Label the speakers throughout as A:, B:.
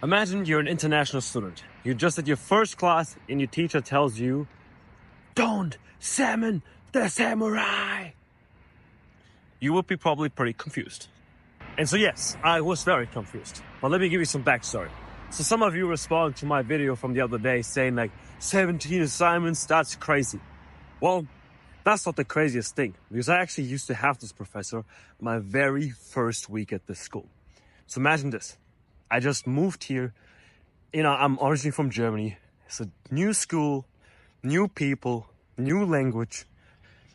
A: Imagine you're an international student. You're just at your first class and your teacher tells you, "Don't summon the samurai." You would be probably pretty confused. And so yes, I was very confused. But let me give you some backstory. So some of you responded to my video from the other day saying like, 17 assignments, that's crazy. Well, that's not the craziest thing, because I actually used to have this professor my very first week at this school. So imagine this. I just moved here. I'm originally from Germany. It's a new school, new people, new language.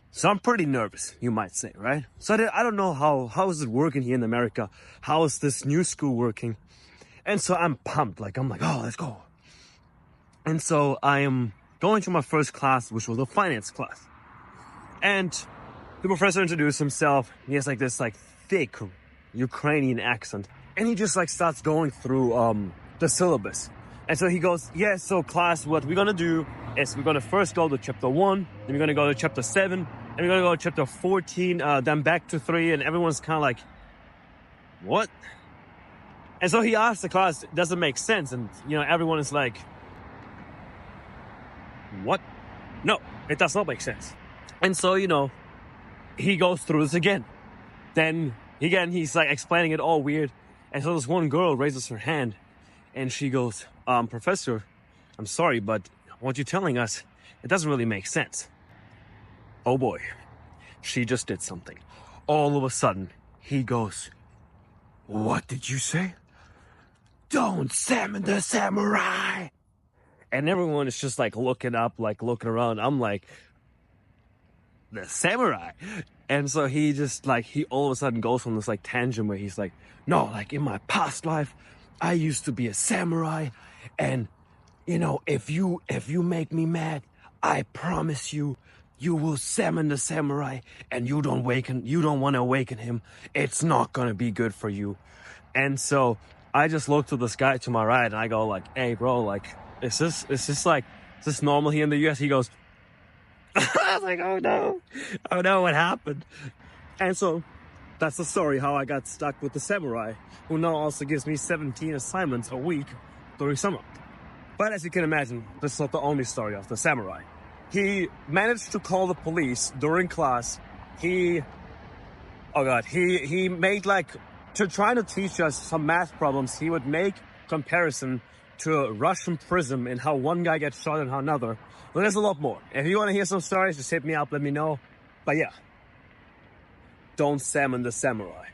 A: So I'm pretty nervous, you might say, right? So I don't know how is it working here in America? How is this new school working? And so I'm pumped. I'm like, oh, let's go. And so I am going to my first class, which was a finance class. And the professor introduced himself. He has this thick Ukrainian accent. And he just starts going through the syllabus. And so he goes, yeah, so class, what we're going to do is we're going to first go to chapter 1, then we're going to go to chapter 7, and we're going to go to chapter 14, then back to 3. And everyone's kind of like, what? And so he asked the class, does it make sense? And, everyone is like, what? No, it does not make sense. And so, he goes through this again. Then, he's explaining it all weird. And so this one girl raises her hand and she goes, Professor, I'm sorry, but what you're telling us, it doesn't really make sense. Oh boy, she just did something. All of a sudden, he goes, what did you say? Don't summon the samurai. And everyone is just looking up, looking around. I'm like, the samurai? And so he just he all of a sudden goes on this tangent where he's like, no, in my past life, I used to be a samurai. And, if you make me mad, I promise you, you will summon the samurai and you don't want to awaken him. It's not going to be good for you. And so I just look to this guy to my right and I go hey bro, is this normal here in the US? He goes, I was like, oh no, what happened? And so that's the story how I got stuck with the samurai, who now also gives me 17 assignments a week during summer. But as you can imagine, this is not the only story of the samurai. He managed to call the police during class. He made to try to teach us some math problems. He would make comparison to a Russian prism and how one guy gets shot and how another. But there's a lot more. If you want to hear some stories, just hit me up, let me know. But yeah, don't summon the samurai.